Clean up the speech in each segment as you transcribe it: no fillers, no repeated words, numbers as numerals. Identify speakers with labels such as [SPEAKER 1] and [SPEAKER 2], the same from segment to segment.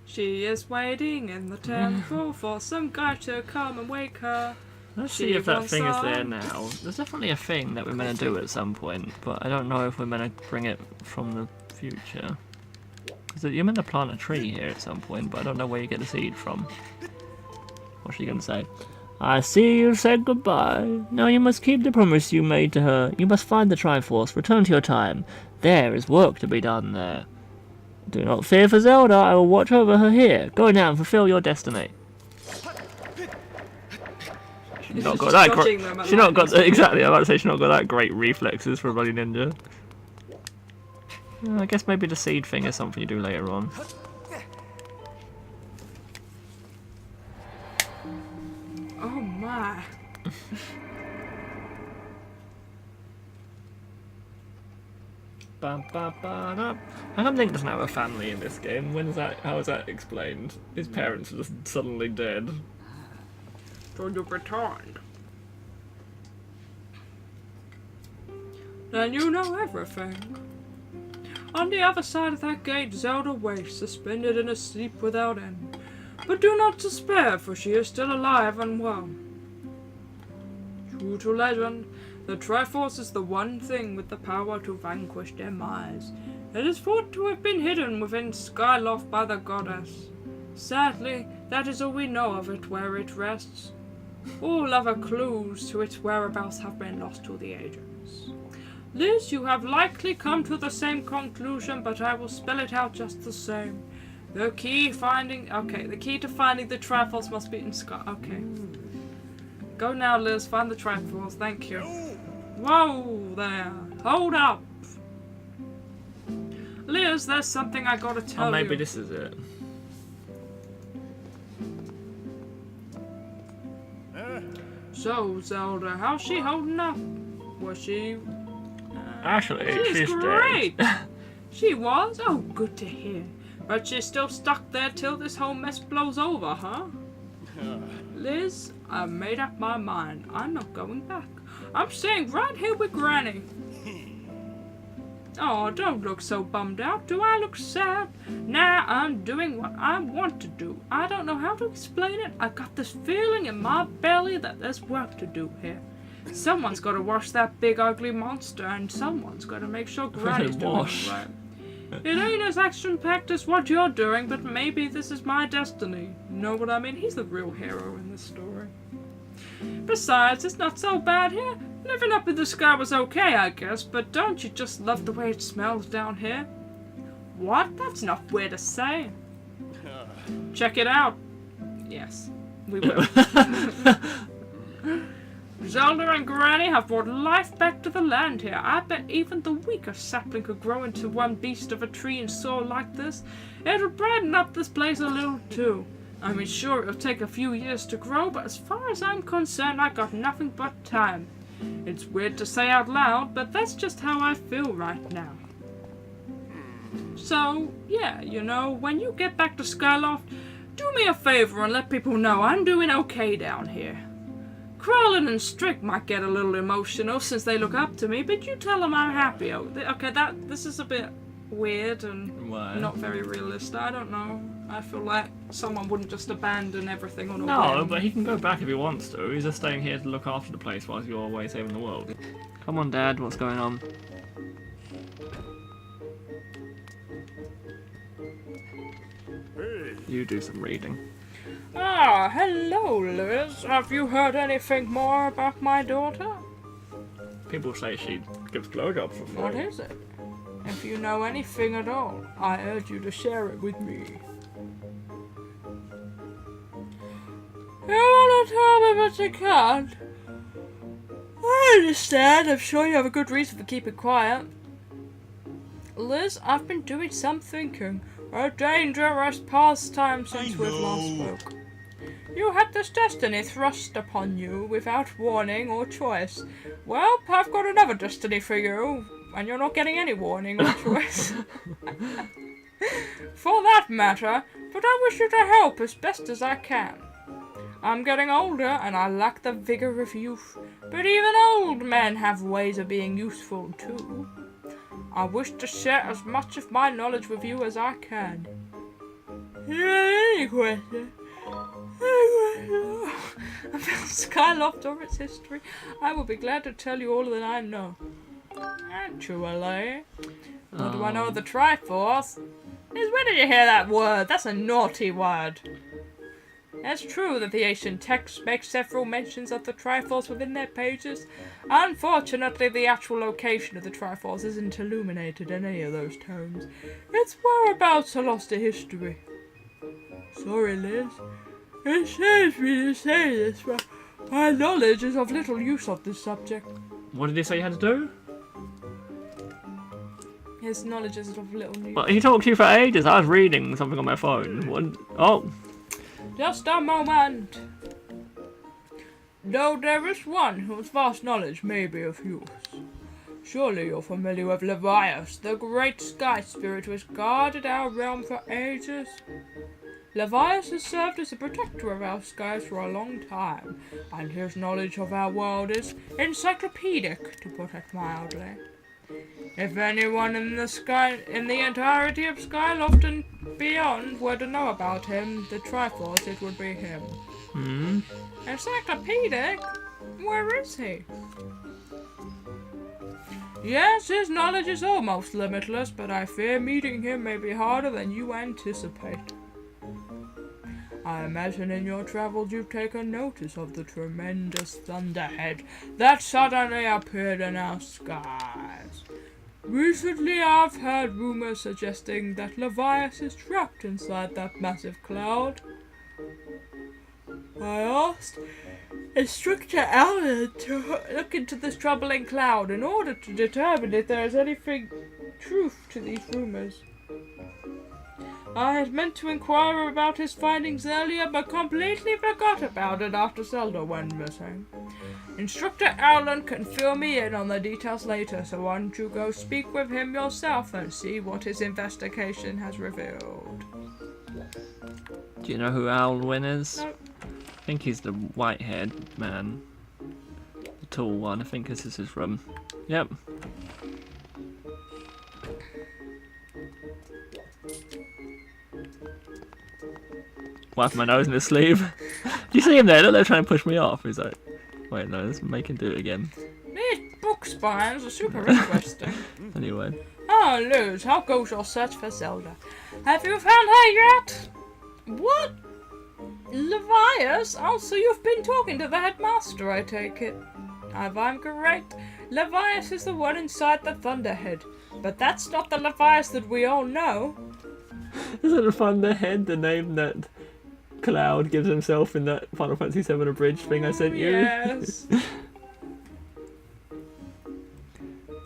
[SPEAKER 1] She is waiting in the temple for some guy to come and wake her.
[SPEAKER 2] Let's see if that thing is there now. There's definitely a thing that we're meant to do at some point, but I don't know if we're meant to bring it from the future. Because you're meant to plant a tree here at some point, but I don't know where you get the seed from. What's she going to say? I see you said goodbye. Now you must keep the promise you made to her. You must find the Triforce. Return to your time. There is work to be done there. Do not fear for Zelda. I will watch over her here. Go now and fulfill your destiny. She's not got that great. She's not got exactly. I'm about to say she's not got that great reflexes for a bloody ninja. I guess maybe the seed thing is something you do later on.
[SPEAKER 1] Oh my.
[SPEAKER 2] How come Link doesn't have a family in this game? When is that? How is that explained? His parents are just suddenly dead.
[SPEAKER 1] So you've returned. Then you know everything. On the other side of that gate, Zelda waits, suspended in a sleep without end. But do not despair, for she is still alive and well. True to legend, the Triforce is the one thing with the power to vanquish demise. It is thought to have been hidden within Skyloft by the goddess. Sadly, that is all we know of it where it rests. All other clues to its whereabouts have been lost to the ages. Liz, you have likely come to the same conclusion, but I will spell it out just the same. The key to finding the Triforce must be in Sky. Okay. Go now, Liz. Find the Triforce. Thank you. Whoa there. Hold up. Liz, there's something I gotta tell you.
[SPEAKER 2] Oh, maybe this is it.
[SPEAKER 1] So, Zelda, how's she holding up? Was she...
[SPEAKER 2] Actually, she's
[SPEAKER 1] great.
[SPEAKER 2] dead.
[SPEAKER 1] She was? Oh, good to hear. But she's still stuck there till this whole mess blows over, huh? Liz, I've made up my mind. I'm not going back. I'm staying right here with Granny. Oh, don't look so bummed out. Do I look sad? Nah, I'm doing what I want to do. I don't know how to explain it. I got this feeling in my belly that there's work to do here. Someone's got to wash that big ugly monster, and someone's got to make sure Granny's doing it right. It ain't as action-packed as what you're doing, but maybe this is my destiny. You know what I mean? He's the real hero in this story. Besides, it's not so bad here. Living up in the sky was okay, I guess, but don't you just love the way it smells down here? What? That's not weird to say. Check it out. Yes, we will. Zelda and Granny have brought life back to the land here. I bet even the weakest sapling could grow into one beast of a tree and soar like this. It'll brighten up this place a little too. I mean, sure, it'll take a few years to grow, but as far as I'm concerned, I got nothing but time. It's weird to say out loud, but that's just how I feel right now. So, yeah, you know, when you get back to Skyloft, do me a favor and let people know I'm doing okay down here. Crawlin and Strick might get a little emotional since they look up to me, but you tell them I'm happy. Okay, this is a bit weird and not very realistic. I don't know. I feel like someone wouldn't just abandon everything on a
[SPEAKER 2] No,
[SPEAKER 1] whim.
[SPEAKER 2] but he can go back if he wants to. He's just staying here to look after the place whilst you're away saving the world. Come on, Dad, what's going on?
[SPEAKER 3] Hey.
[SPEAKER 2] You do some reading.
[SPEAKER 1] Ah, hello, Liz. Have you heard anything more about my daughter?
[SPEAKER 2] People say she gives blowjobs for free.
[SPEAKER 1] What is it? If you know anything at all, I urge you to share it with me. You want to tell me, but you can't? I understand. I'm sure you have a good reason for keeping quiet. Liz, I've been doing some thinking. A dangerous pastime since we've last spoke. You had this destiny thrust upon you without warning or choice. Well, I've got another destiny for you, and you're not getting any warning or choice. For that matter, but I wish you to help as best as I can. I'm getting older, and I lack the vigor of youth, but even old men have ways of being useful too. I wish to share as much of my knowledge with you as I can. Any question? About Skyloft or its history, I will be glad to tell you all that I know. Actually, what do I know of the Triforce? Where did you hear that word? That's a naughty word. It's true that the ancient texts make several mentions of the Triforce within their pages. Unfortunately, the actual location of the Triforce isn't illuminated in any of those tomes. Its whereabouts are lost to history. Sorry, Liz. It saves me to say this, but my knowledge is of little use of this subject.
[SPEAKER 2] What did he say you had to do?
[SPEAKER 1] His knowledge is of little use.
[SPEAKER 2] Well, he talked to you for ages. I was reading something on my phone. What? Oh.
[SPEAKER 1] Just a moment. Though there is one whose vast knowledge may be of use. Surely you're familiar with Levias, the great sky spirit who has guarded our realm for ages. Levias has served as the protector of our skies for a long time, and his knowledge of our world is encyclopedic, to put it mildly. If anyone in the entirety of Skyloft and beyond were to know about him, the Triforce, it would be him. Encyclopedic? Where is he? Yes, his knowledge is almost limitless, but I fear meeting him may be harder than you anticipate. I imagine in your travels you've taken notice of the tremendous thunderhead that suddenly appeared in our skies. Recently I've heard rumors suggesting that Levias is trapped inside that massive cloud. I asked Instructor Alan to look into this troubling cloud in order to determine if there is anything truth to these rumors. I had meant to inquire about his findings earlier, but completely forgot about it after Zelda went missing. Instructor Alan can fill me in on the details later, so why don't you go speak with him yourself and see what his investigation has revealed.
[SPEAKER 2] Do you know who Alwyn is?
[SPEAKER 1] Nope.
[SPEAKER 2] I think he's the white-haired man. The tall one. I think this is his room. Yep. Wipe my nose in his sleeve. Do you see him there? Look, they're trying to push me off. He's like, wait, no, let's make him do it again.
[SPEAKER 1] These book spines are super interesting.
[SPEAKER 2] Anyway.
[SPEAKER 1] Oh, Luz, how goes your search for Zelda? Have you found her yet? What? Levias? Oh, so you've been talking to the headmaster, I take it. If I'm correct, Levias is the one inside the Thunderhead. But that's not the Levias that we all know.
[SPEAKER 2] Isn't it fun, the head, the name that Cloud gives himself in that Final Fantasy VII Abridged thing I sent you?
[SPEAKER 1] Yes.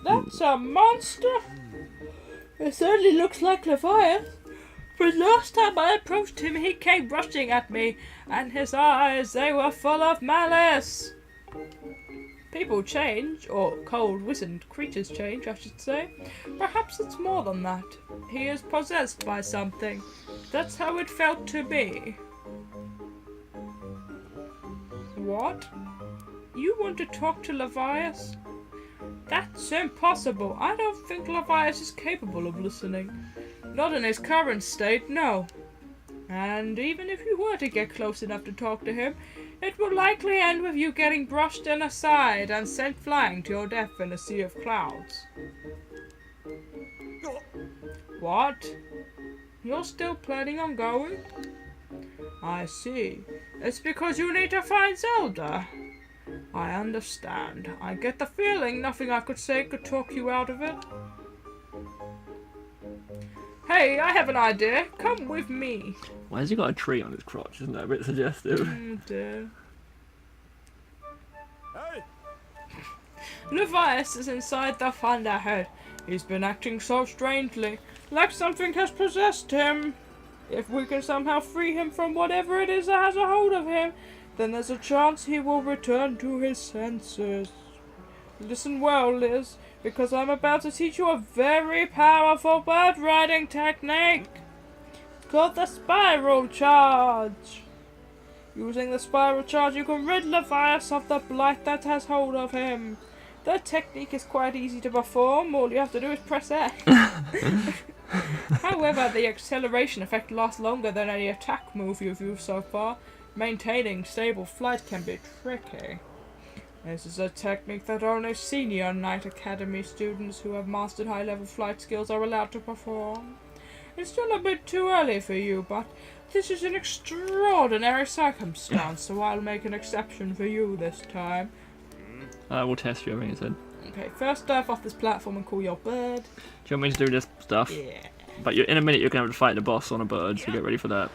[SPEAKER 1] That's a monster. It certainly looks like Levias. But last time I approached him, he came rushing at me, and his eyes, they were full of malice. People change, or cold, wizened creatures change, I should say. Perhaps it's more than that. He is possessed by something. That's how it felt to me. What? You want to talk to Levias? That's impossible. I don't think Levias is capable of listening. Not in his current state, no. And even if you were to get close enough to talk to him, it would likely end with you getting brushed aside and sent flying to your death in a sea of clouds. What? You're still planning on going? I see. It's because you need to find Zelda. I understand. I get the feeling nothing I could say could talk you out of it. Hey, I have an idea. Come with me.
[SPEAKER 2] Why has he got a tree on his crotch? Isn't that a bit suggestive?
[SPEAKER 1] Oh dear.
[SPEAKER 3] Hey!
[SPEAKER 1] Levias is inside the Thunderhead. He's been acting so strangely, like something has possessed him. If we can somehow free him from whatever it is that has a hold of him, then there's a chance he will return to his senses. Listen well, Liz, because I'm about to teach you a very powerful bird riding technique called the Spiral Charge. Using the Spiral Charge, you can rid Levias of the blight that has hold of him. The technique is quite easy to perform. All you have to do is press A. However, the acceleration effect lasts longer than any attack move you've used so far. Maintaining stable flight can be tricky. This is a technique that only senior Knight Academy students who have mastered high-level flight skills are allowed to perform. It's still a bit too early for you, but this is an extraordinary circumstance, so I'll make an exception for you this time.
[SPEAKER 2] I will test you, I think he said.
[SPEAKER 1] Okay, first dive off this platform and call your bird.
[SPEAKER 2] Do you want me to do this stuff?
[SPEAKER 1] Yeah.
[SPEAKER 2] But in a minute you're going to have to fight the boss on a bird, so get ready for that.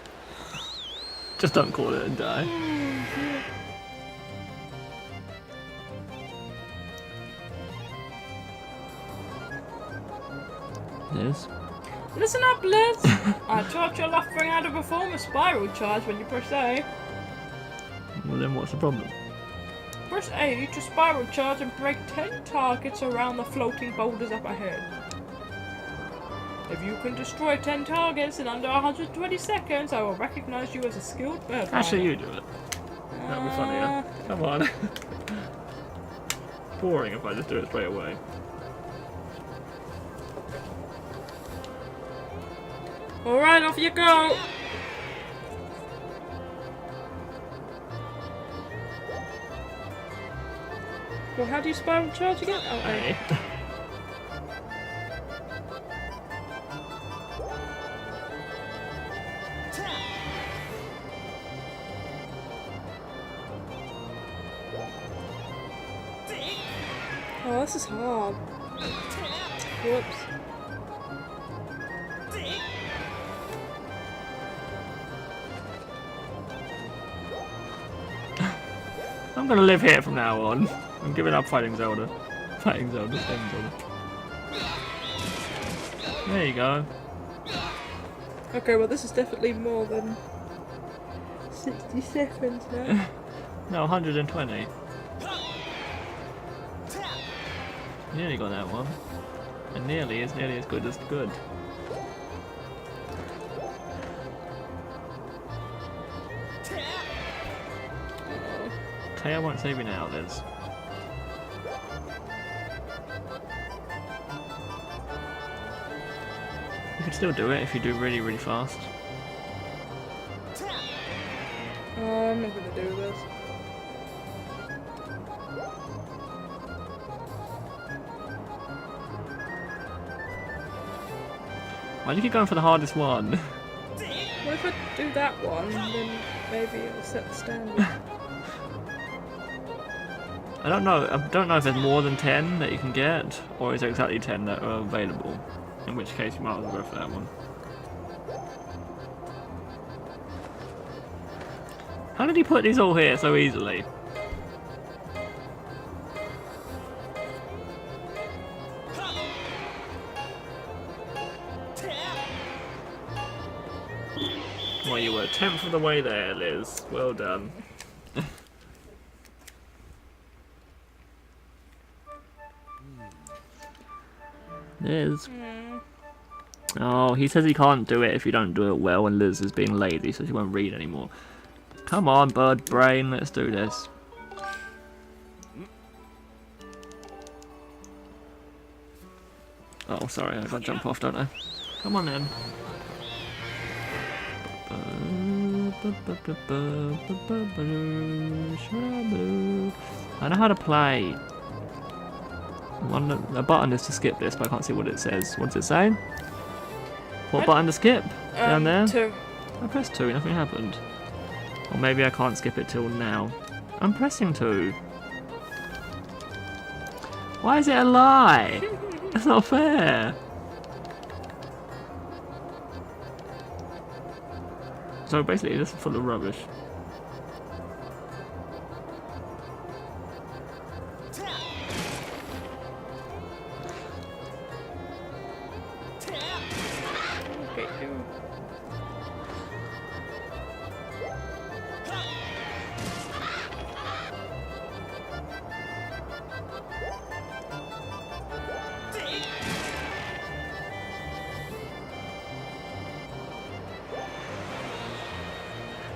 [SPEAKER 2] Just don't call it and die. Liz?
[SPEAKER 1] Listen up, Liz! I taught your left wing how to perform a spiral charge when you press A.
[SPEAKER 2] Well then what's the problem?
[SPEAKER 1] Press A to spiral charge and break 10 targets around the floating boulders up ahead. If you can destroy 10 targets in under 120 seconds, I will recognize you as a skilled bird rider.
[SPEAKER 2] Actually, you do it. That'll be funnier. Come on. Boring if I just do it straight away.
[SPEAKER 1] Alright, off you go! Well, how do you spiral charge again? Oh, A. Oh, this is hard. Whoops.
[SPEAKER 2] I'm gonna live here from now on. I'm giving up fighting Zelda. Fighting Zelda, saving Zelda. There you go.
[SPEAKER 1] Okay, well this is definitely more than 60 seconds now.
[SPEAKER 2] No, 120. You nearly got that one. And nearly is nearly as good as good. Taya won't save you now, Liz. You can still do it if you do really, really fast.
[SPEAKER 1] I'm not gonna do this.
[SPEAKER 2] Why do you keep going for the hardest one?
[SPEAKER 1] What if I do that one, then maybe it'll set the standard.
[SPEAKER 2] I don't know if there's more than 10 that you can get, or is there exactly 10 that are available? In which case you might as well go for that one. How did he put these all here so easily? Well, you were a tenth of the way there, Liz. Well done. Liz. Oh, he says he can't do it if you don't do it well, and Liz is being lazy, so she won't read anymore. Come on, bird brain, let's do this. Oh, sorry, I gotta jump off, don't I? Come on then. I know how to play. A button is to skip this, but I can't see what it says. What's it saying? What button to skip? Down there?
[SPEAKER 1] 2.
[SPEAKER 2] I pressed 2, nothing happened. Or maybe I can't skip it till now. I'm pressing 2. Why is it a lie? That's not fair. So basically this is full of rubbish.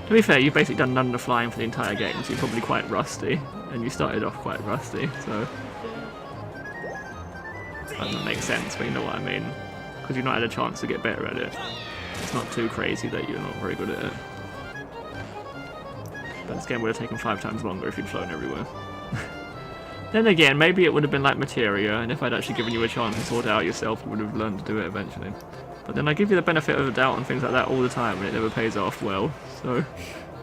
[SPEAKER 2] To be fair, you've basically done none of the flying for the entire game, so you're probably quite rusty. And you started off quite rusty, so... That doesn't make sense, but you know what I mean. Because you've not had a chance to get better at it. It's not too crazy that you're not very good at it. But this game would have taken 5 times longer if you'd flown everywhere. Then again, maybe it would have been like Materia, and if I'd actually given you a chance to sort it out yourself, you would have learned to do it eventually. But then I give you the benefit of the doubt on things like that all the time, and it never pays off well, so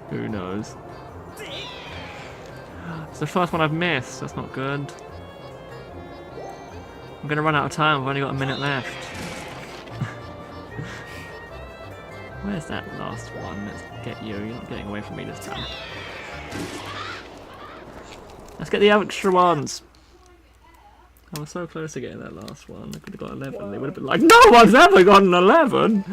[SPEAKER 2] who knows. It's the first one I've missed, that's not good. I'm gonna run out of time, I've only got a minute left. Where's that last one? Let's get you, you're not getting away from me this time. Let's get the extra ones! I was so close to getting that last one. I could have got 11. Whoa. They would have been like, no one's ever gotten 11!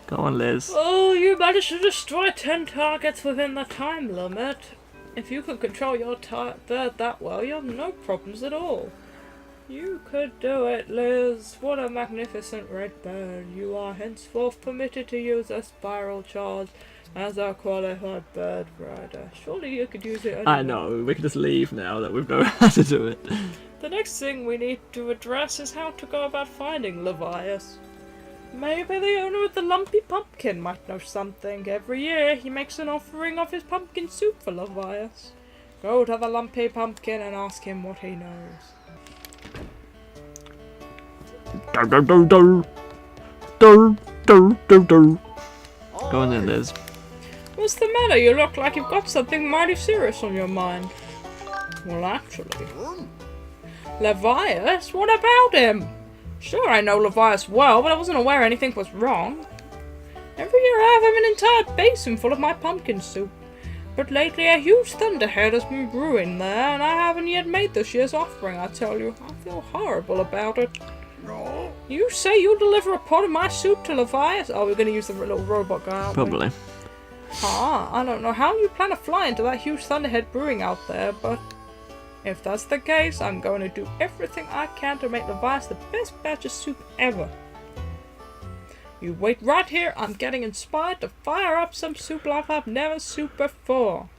[SPEAKER 2] Go on, Liz.
[SPEAKER 1] Oh, you managed to destroy 10 targets within the time limit. If you can control your bird that well, you have no problems at all. You could do it, Liz. What a magnificent red bird. You are henceforth permitted to use a spiral charge as a qualified bird rider. Surely you could use it anyway.
[SPEAKER 2] I know, we can just leave now that we've known how to do it.
[SPEAKER 1] The next thing we need to address is how to go about finding Levias. Maybe the owner of the lumpy pumpkin might know something. Every year he makes an offering of his pumpkin soup for Levias. Go to the lumpy pumpkin and ask him what he knows.
[SPEAKER 2] Go on then, Liz.
[SPEAKER 1] What's the matter? You look like you've got something mighty serious on your mind. Well, actually... Levias? What about him? Sure, I know Levias well, but I wasn't aware anything was wrong. Every year I have him an entire basin full of my pumpkin soup. But lately a huge thunderhead has been brewing there, and I haven't yet made this year's offering, I tell you. I feel horrible about it. No. You say you'll deliver a pot of my soup to Levias? Oh, we're going to use the little robot guy, aren't we?
[SPEAKER 2] Probably.
[SPEAKER 1] I don't know how you plan to fly into that huge thunderhead brewing out there, but if that's the case, I'm going to do everything I can to make Levias the best batch of soup ever. You wait right here, I'm getting inspired to fire up some soup like I've never souped before.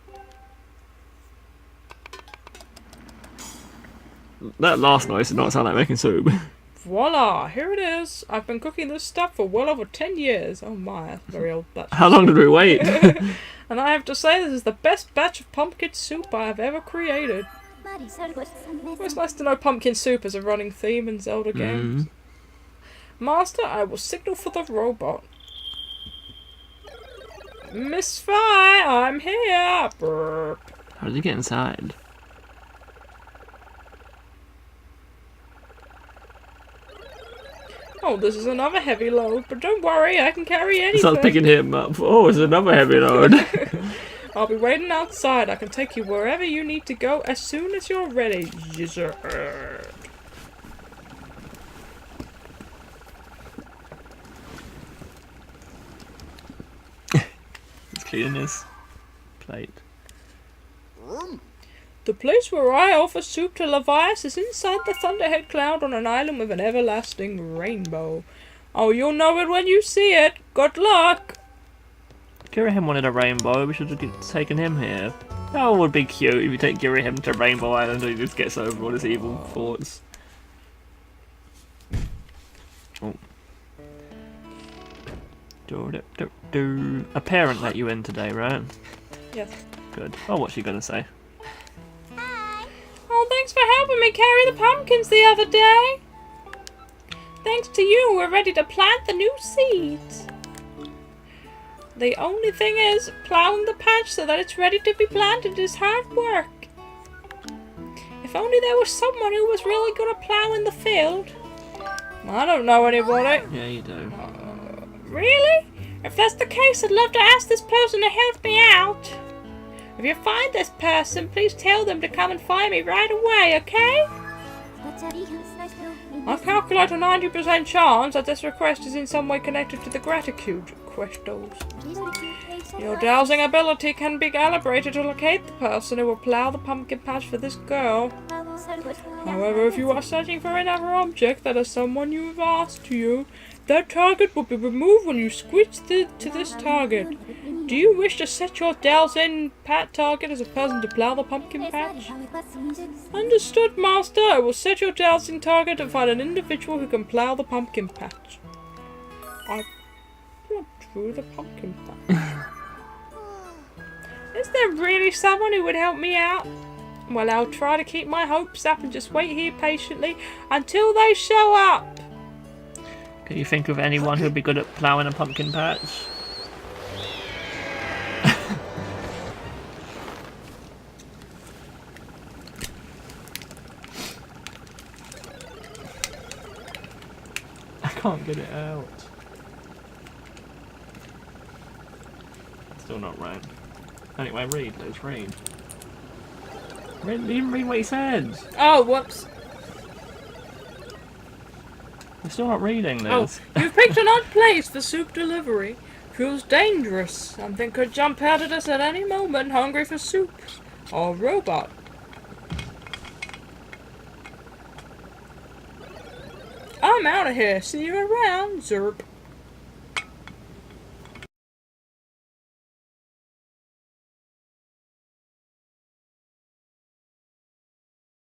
[SPEAKER 2] That last noise did not sound like making soup.
[SPEAKER 1] Voila, here it is. I've been cooking this stuff for well over 10 years. Oh my, that's a very old batch.
[SPEAKER 2] How long did we wait?
[SPEAKER 1] And I have to say this is the best batch of pumpkin soup I have ever created. Well, it's nice to know pumpkin soup is a running theme in Zelda games. Master, I will signal for the robot. Miss Fi, I'm here! Burp.
[SPEAKER 2] How did you get inside?
[SPEAKER 1] Oh, this is another heavy load, but don't worry, I can carry anything.
[SPEAKER 2] Start picking him up. Oh, it's another heavy load.
[SPEAKER 1] I'll be waiting outside. I can take you wherever you need to go as soon as you're ready. Gizzard.
[SPEAKER 2] Let's clean this plate.
[SPEAKER 1] The place where I offer soup to Levias is inside the Thunderhead Cloud on an island with an everlasting rainbow. Oh, you'll know it when you see it. Good luck!
[SPEAKER 2] Girahim wanted a rainbow, we should have taken him here. That would be cute if you take Girahim to Rainbow Island and he just gets over all his evil thoughts. Oh. A parent let you in today, right?
[SPEAKER 1] Yes.
[SPEAKER 2] Good. Oh, what's she gonna say?
[SPEAKER 1] Hi. Oh, thanks for helping me carry the pumpkins the other day. Thanks to you, we're ready to plant the new seeds. The only thing is, plowing the patch so that it's ready to be planted is hard work. If only there was someone who was really good at plowing the field. I don't know anybody.
[SPEAKER 2] Yeah, you do.
[SPEAKER 1] Really? If that's the case, I'd love to ask this person to help me out. If you find this person, please tell them to come and find me right away, okay? I calculate a 90% chance that this request is in some way connected to the gratitude questos. Your dowsing ability can be calibrated to locate the person who will plow the pumpkin patch for this girl. However, if you are searching for another object that is someone you have asked to you, that target will be removed when you switch to this target. Do you wish to set your Dowsing Pat target as a person to plow the pumpkin patch? Understood, Master. I will set your Dowsing target and find an individual who can plow the pumpkin patch. I went through the pumpkin patch. Is there really someone who would help me out? Well, I'll try to keep my hopes up and just wait here patiently until they show up.
[SPEAKER 2] Can you think of anyone who'd be good at ploughing a pumpkin patch? I can't get it out. Still not right. Anyway, read. Let's read. You didn't read what he said.
[SPEAKER 1] Oh, whoops.
[SPEAKER 2] We're still not reading this.
[SPEAKER 1] Oh, you've picked an odd place for soup delivery. Feels dangerous. Something could jump out at us at any moment, hungry for soup. Or a robot. I'm out of here. See you around, Zerp.